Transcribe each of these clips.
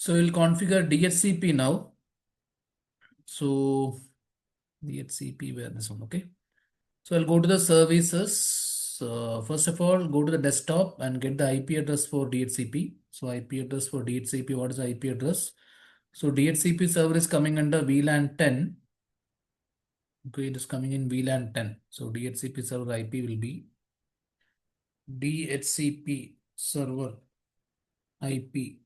So we'll configure DHCP now. So DHCP, where this one, okay. So I'll go to the services. First of all, go to the desktop and get the IP address for DHCP. So IP address for DHCP, what is the IP address? So DHCP server is coming under VLAN 10. Okay, it is coming in VLAN 10. So DHCP server IP will be DHCP server IP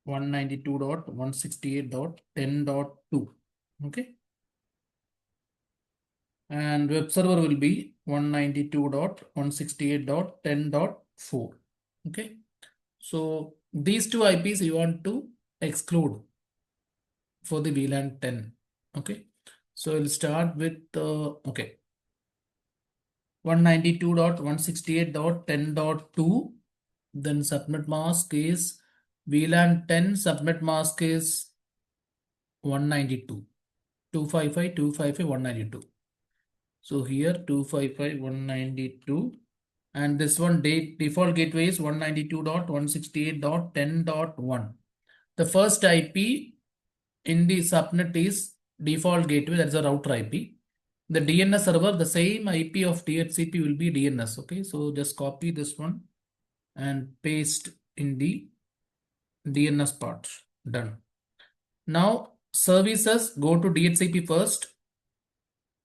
192.168.10.2. Okay. And web server will be 192.168.10.4. Okay. So these two IPs you want to exclude for the VLAN 10. Okay. So we'll start with okay, 192.168.10.2. Then subnet mask is VLAN 10, subnet mask is 192. 255.255.192. So here 255.192, and this one default gateway is 192.168.10.1. The first IP in the subnet is default gateway, that's a router IP. The DNS server, the same IP of DHCP will be DNS. Okay, so just copy this one and paste in the DNS part. Done. Now services, go to DHCP first.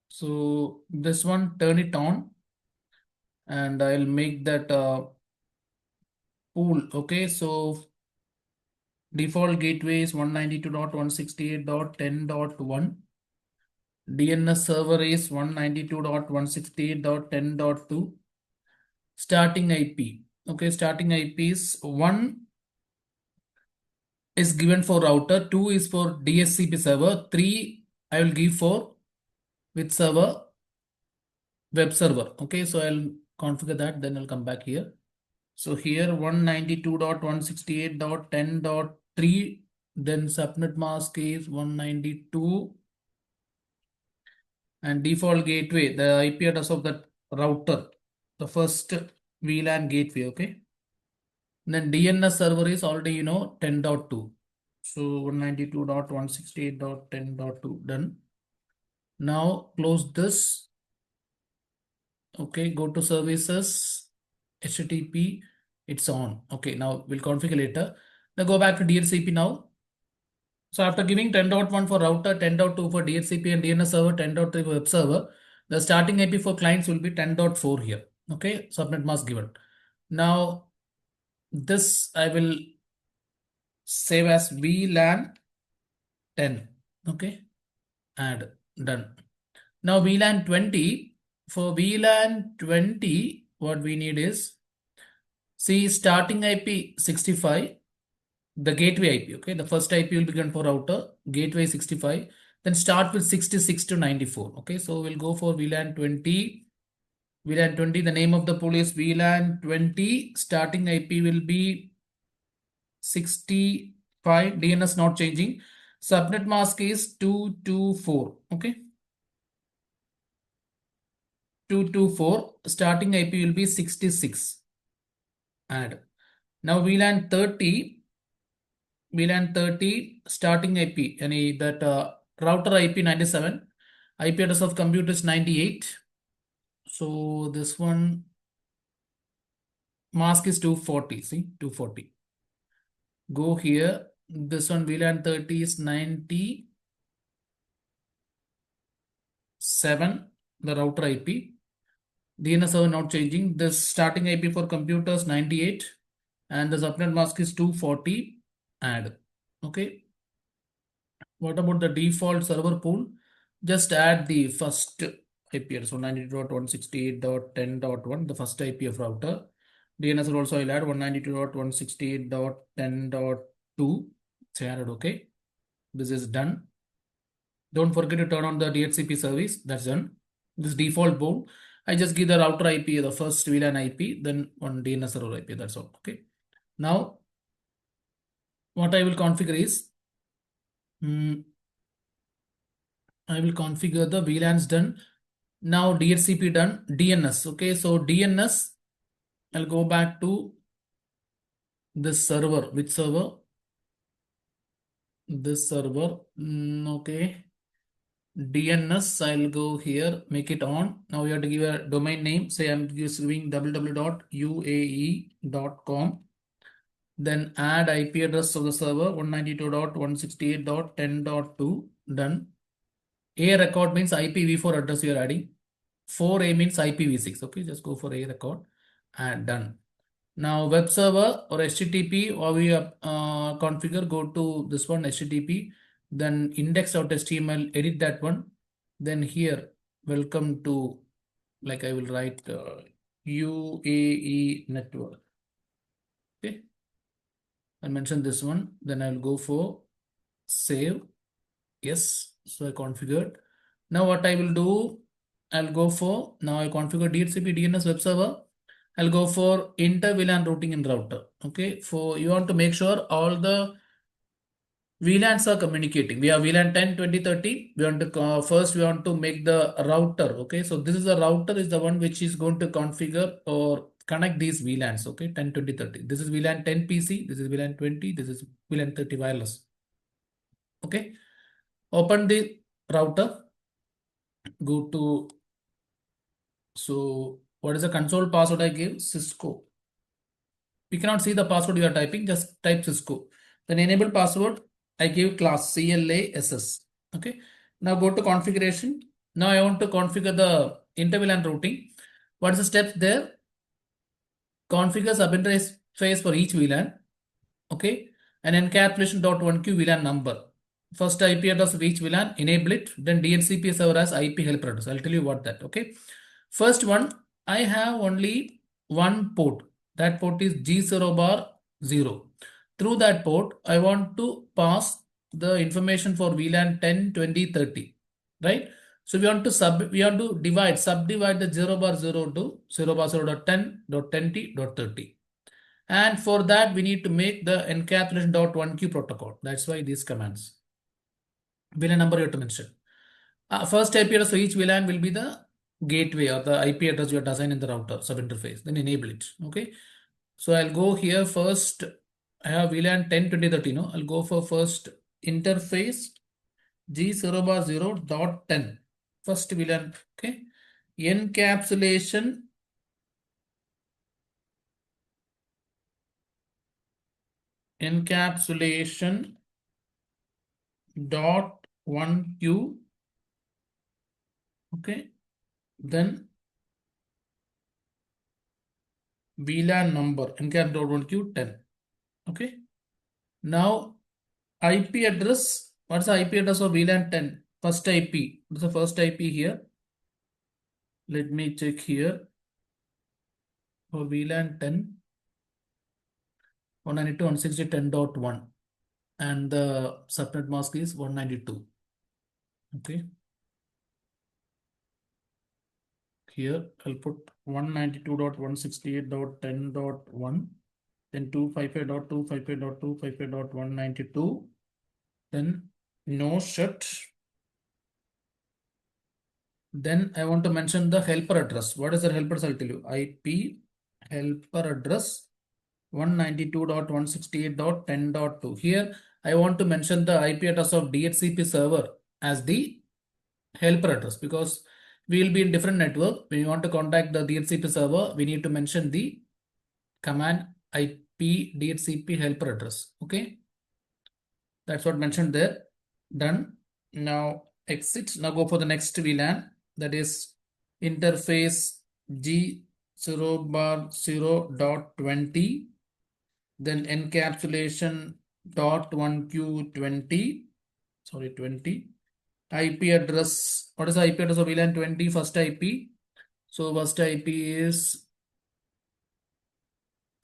So this one, turn it on, and I'll make that pool. Okay, so default gateway is 192.168.10.1. DNS server is 192.168.10.2. Starting IP. Okay, starting IP is 1 is given for router, 2 is for DHCP server, 3 I will give for which server? Web server. Okay, so I'll configure that, then I'll come back here. So here 192.168.10.3, then subnet mask is 192, and default gateway, the IP address of that router, the first VLAN gateway. Okay. And then DNS server is already 10.2. So 192.168.10.2 done. Now close this. Okay, go to services, HTTP, it's on. Okay, now we'll configure later. Now go back to DHCP now. So after giving 10.1 for router, 10.2 for DHCP and DNS server, 10.3 for web server, the starting IP for clients will be 10.4 here. Okay, subnet mask given. Now this I will save as VLAN 10. Okay, add, done. Now VLAN 20, for VLAN 20, what we need is, see, starting IP 65, the gateway IP. Okay, the first IP will be given for router, gateway 65, then start with 66 to 94. Okay, so we'll go for VLAN 20. VLAN 20, the name of the pool is VLAN 20, starting IP will be 65, DNS not changing, subnet mask is 224. Okay, 224, starting IP will be 66. Add. Now VLAN 30, starting IP, any that router IP 97, IP address of computer is 98. So this one mask is 240. See, 240. Go here. This one VLAN 30 is 97, the router IP. DNS server not changing. This starting IP for computers 98, and the subnet mask is 240. Add. Okay. What about the default server pool? Just add the first IP address, so 92.168.10.1, the first IP of router. DNS will also I'll add 192.168.10.2. It's added. Okay. This is done. Don't forget to turn on the DHCP service. That's done. This default pool, I just give the router IP, the first VLAN IP, then one DNS server IP. That's all. Okay. Now, what I will configure is, I will configure the VLANs done. Now DHCP done, DNS. Okay, so DNS, I'll go back to this server, which server? This server. Okay, DNS. I'll go here, make it on. Now you have to give a domain name. Say I'm just giving www.uae.com. Then add IP address of the server 192.168.10.2. Done. A record means IPv4 address you are adding. 4A means IPv6. Okay, just go for A record and done. Now web server or HTTP, or we configure, go to this one HTTP, then index.html, edit that one. Then here, welcome to, like I will write UAE network. Okay, I'll mention this one. Then I'll go for save. Yes, so I configured. Now what I will do, I'll go for, now I configure DHCP DNS web server. I'll go for inter VLAN routing in router. Okay, for you want to make sure all the VLANs are communicating. We have VLAN 10, 20, 30. We want to first we want to make the router. Okay, so this is the router is the one which is going to configure or connect these VLANs. Okay, 10, 20, 30. This is VLAN 10 PC. This is VLAN 20. This is VLAN 30 wireless. Okay, open the router. Go to, so what is the console password I gave? Cisco. We cannot see the password you are typing, just type Cisco. Then enable password, I give class CLASS. Okay. Now go to configuration. Now I want to configure the interval and routing. What is the steps there? Configure subinterface for each VLAN. Okay. And encapsulation.1q VLAN number. First IP address of each VLAN, enable it. Then DHCP server as IP helper address. I'll tell you what that. Okay. First one, I have only one port. That port is G0 bar 0. Through that port, I want to pass the information for VLAN 10, 20, 30. Right? So we want to subdivide the 0 bar 0 to 0 bar 0 dot 10 dot 20 dot 30. And for that, we need to make the encapsulation.1q protocol. That's why these commands. VLAN number you have to mention. First IP address for each VLAN will be the gateway or the IP address you have to assign in the router subinterface. Then enable it. Okay. So I'll go here first. I have VLAN 10, 20, 30. No, I'll go for first interface G0 bar 0 dot 10. First VLAN. Okay. Encapsulation. Encapsulation dot 1q. Okay. Then VLAN number encap.1q 10. Okay. Now IP address. What's the IP address of VLAN 10? First IP. What's the first IP here? Let me check here. For VLAN 10, 192.168.10.1. And the subnet mask is 192. Okay. Here I'll put 192.168.10.1. Then 255.255.255.192. Then no shut. Then I want to mention the helper address. What is the helper address? I'll tell you. IP helper address 192.168.10.2. Here I want to mention the IP address of DHCP server as the helper address because we will be in different network. When you want to contact the DHCP server, we need to mention the command IP DHCP helper address. Okay. That's what mentioned there. Done. Now exit. Now go for the next VLAN. That is interface G0 bar 0 dot 20. Then encapsulation dot 1q20. Sorry, 20. IP address. What is the IP address of VLAN 20? First IP. So first IP is,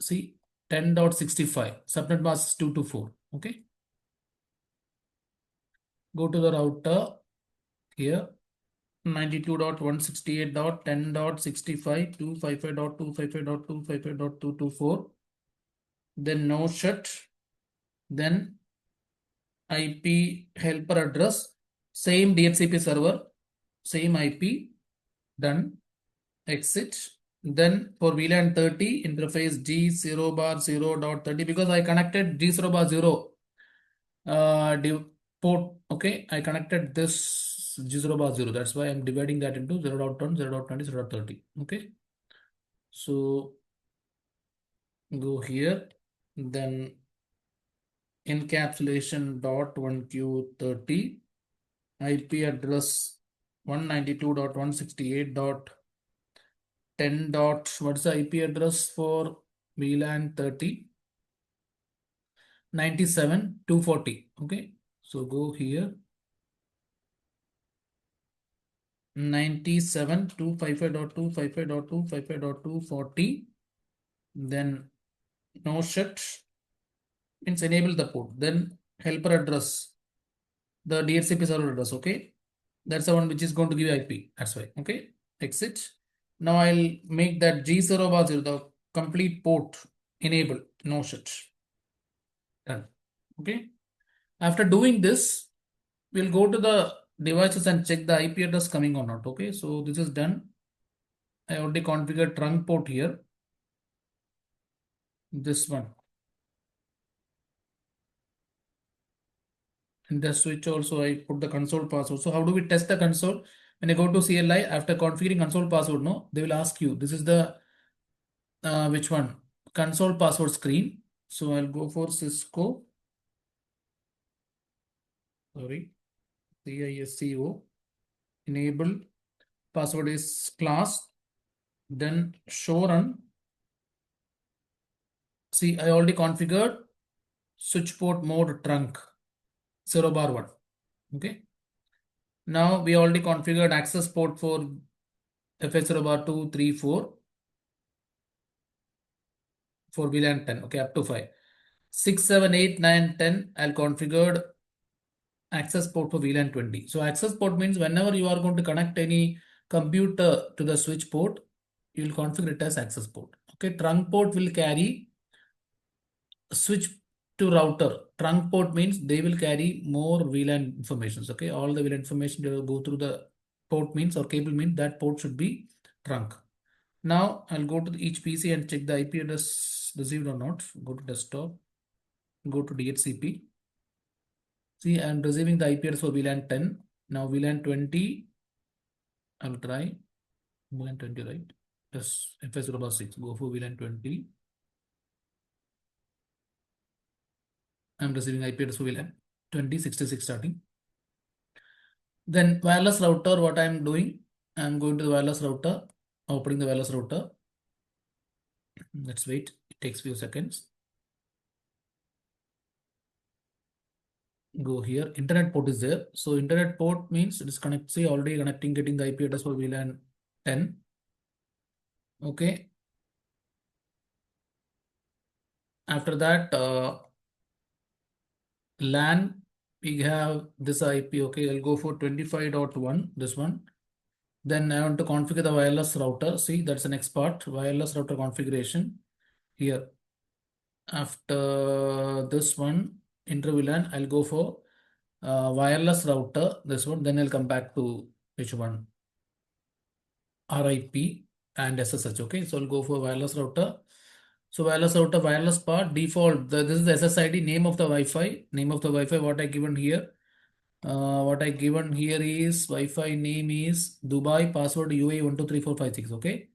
see, 10.65. Subnet mask is 224. Okay. Go to the router here. 92.168.10.65 255.255.255.224. Then no shut. Then IP helper address. Same DHCP server. Same IP. Done. Exit. Then for VLAN 30, interface G0 bar 0.30, because I connected G0 bar 0 port. Okay, I connected this G0 bar 0. That's why I'm dividing that into 0.10, 0.20, 0.30. Okay, so go here, then encapsulation dot 1Q30, IP address 192.168.10 dot, what's the IP address for VLAN 30? 97.240. Okay, so go here, 97.255.255.255.240. Then no shut means enable the port. Then helper address, the DHCP server address. Okay, that's the one which is going to give IP. That's why. Okay, exit. Now I'll make that G0 bar 0, the complete port enable, no shut. Done. Okay. After doing this, we'll go to the devices and check the IP address coming or not. Okay, so this is done. I already configured trunk port here. This one. In the switch also, I put the console password. So how do we test the console? When I go to CLI, after configuring console password, no, they will ask you, this is the, which one? Console password screen. So I'll go for Cisco, sorry, CISCO, enable, password is class, then show run. See, I already configured switch port mode trunk 0 bar 1. Okay. Now we already configured access port for FS 0 bar 2, 3, 4 for VLAN 10. Okay, up to 5. 6, 7, 8, 9, 10. I'll configured access port for VLAN 20. So access port means whenever you are going to connect any computer to the switch port, you will configure it as access port. Okay, trunk port will carry switch to router. Trunk port means they will carry more VLAN information. Okay, all the VLAN information will go through the port means, or cable means, that port should be trunk. Now I'll go to each PC and check the IP address received or not. Go to desktop, go to DHCP. See, I'm receiving the IP address for VLAN 10. Now VLAN 20, I'll try VLAN 20, right? Yes, FS 6. Go for VLAN 20. I'm receiving IP address for VLAN 2066 starting. Then wireless router, what I'm doing, I'm going to the wireless router, opening the wireless router. Let's wait, it takes few seconds. Go here, internet port is there. So internet port means it is connect, see, already connecting, getting the IP address for VLAN 10. Okay. After that, LAN, we have this IP. Okay, I'll go for 25.1, this one. Then I want to configure the wireless router. See, that's the next part, wireless router configuration here. After this one, inter-VLAN, I'll go for wireless router, this one. Then I'll come back to which one? RIP and SSH. Okay, so I'll go for wireless router. So wireless router, wireless part, default, this is the SSID, name of the Wi-Fi, what I given here. What I given here is Wi-Fi name is Dubai, password UA123456. Okay,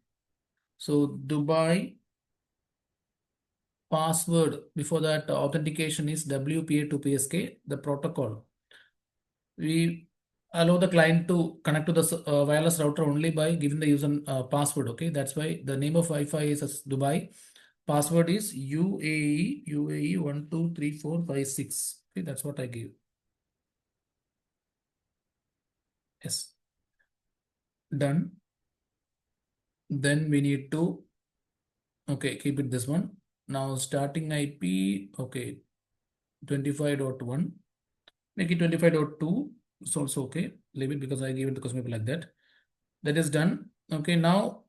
so Dubai, password, before that authentication is WPA2PSK, the protocol. We allow the client to connect to the wireless router only by giving the user password. Okay, that's why the name of Wi-Fi is as Dubai. Password is UAE 123456. Okay, that's what I give. Yes. Done. Then we need to, okay, keep it this one. Now starting IP, okay, 25.1. Make it 25.2. It's also okay. Leave it because I gave it the customer like that. That is done. Okay, now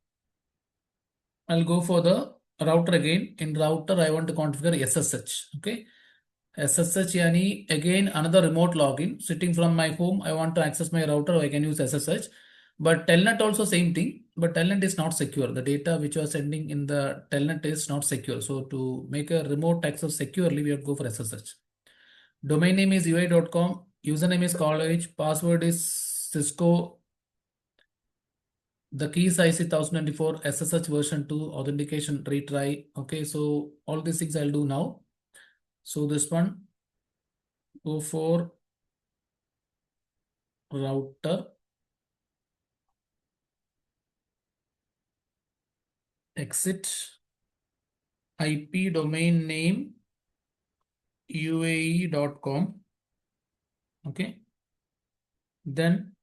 I'll go for the router again. In router, I want to configure SSH. Okay. SSH yani again another remote login. Sitting from my home, I want to access my router, I can use SSH. But telnet also same thing, but telnet is not secure. The data which you are sending in the telnet is not secure. So to make a remote access securely, we have to go for SSH. Domain name is ui.com, username is college, password is Cisco, the key size is 1024, SSH version 2, authentication retry. Okay, so all these things I'll do now. So this one, go for router, exit, IP domain name uae.com. Okay, then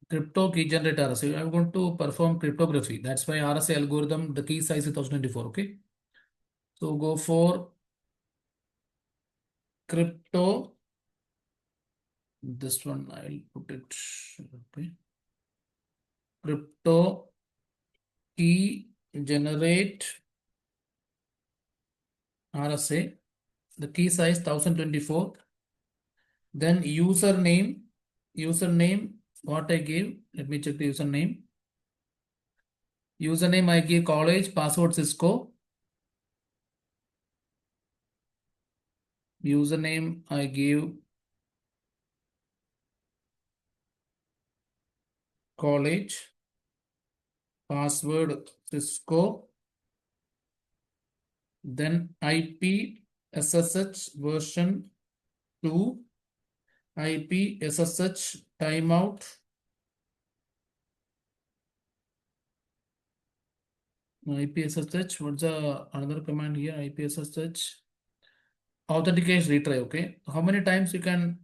crypto key generator. So I'm going to perform cryptography. That's why RSA algorithm, the key size is 1024. Okay, so go for crypto. This one I'll put it. Okay, crypto key generate RSA. The key size 1024. Then username, what I gave. Let me check the username. Username I give college, password Cisco. Username I give college, password Cisco. Then IP SSH version 2, IP SSH timeout. IP SSH, what's the another command here? IP SSH authentication retry. Okay, how many times you can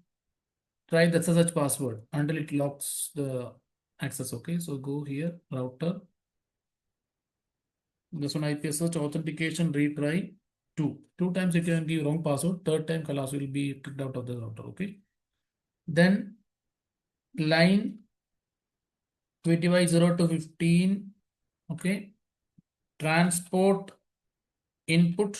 try the SSH password until it locks the access? Okay, so go here, router. This one IP SSH authentication retry 2. 2 times you can give wrong password. Third time Kalas will be kicked out of the router. Okay. Then line 20 to 15. Okay. Transport input.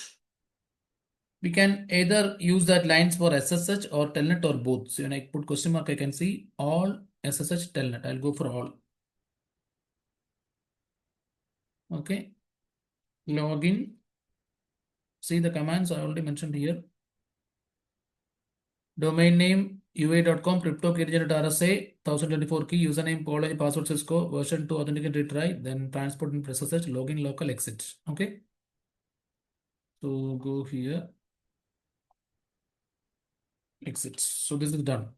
We can either use that lines for SSH or telnet or both. So when I put question mark, I can see all SSH telnet. I'll go for all. Okay. Login. See the commands I already mentioned here. Domain name ua.com, crypto key generator RSA, 1024 key, username, college, password Cisco, version 2 authenticate retry, then transport and SSH, login, local, exit. Okay. So go here, exit. So this is done.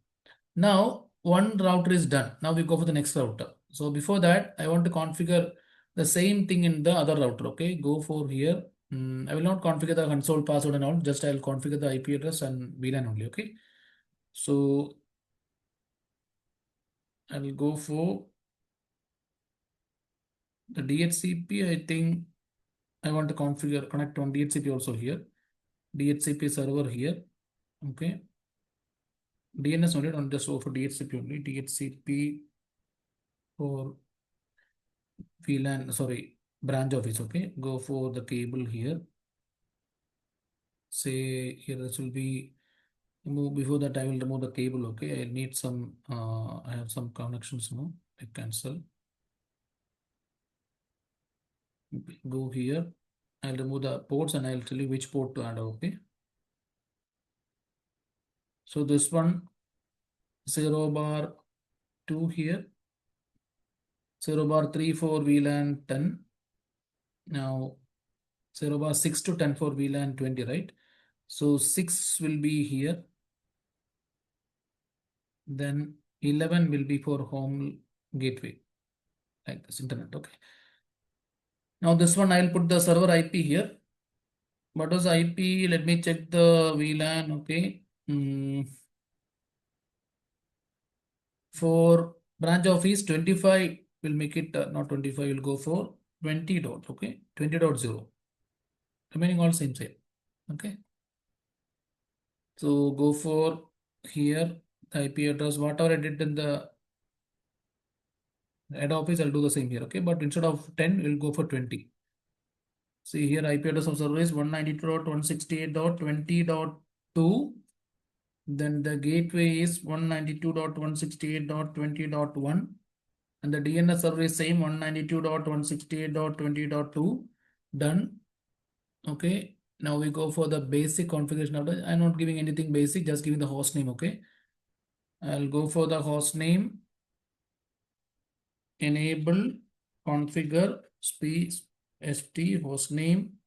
Now one router is done. Now we go for the next router. So before that, I want to configure the same thing in the other router. Okay. Go for here. I will not configure the console password and all. Just I'll configure the IP address and VLAN only. Okay. So I will go for the DHCP. I think I want to configure connect on DHCP also here. DHCP server here. Okay. DNS only, don't just go for DHCP only. DHCP for VLAN, sorry, branch office. Okay. Go for the cable here. Say here this will be remove. Before that, I will remove the cable. Okay. I need some, I have some connections now. I cancel. Go here. I'll remove the ports and I'll tell you which port to add. Okay. So this one 0 bar 2 here, 0 bar 3 for VLAN 10. Now 0 bar 6 to 10 for VLAN 20, right? So 6 will be here. Then 11 will be for home gateway, like this internet. Okay. Now this one I'll put the server IP here. What was IP? Let me check the VLAN. Okay. For branch office 25 will make it not 25, will go for 20 dot. Okay. 20.0. Remaining all same. Okay. So go for here the IP address, whatever I did in the head office, I'll do the same here. Okay, but instead of 10, we'll go for 20. See here IP address of server is 192.168.20.2. Then the gateway is 192.168.20.1, and the DNS server is same 192.168.20.2. Done. Okay. Now we go for the basic configuration of it. I'm not giving anything basic, just giving the host name. Okay. I'll go for the host name, enable configure st host name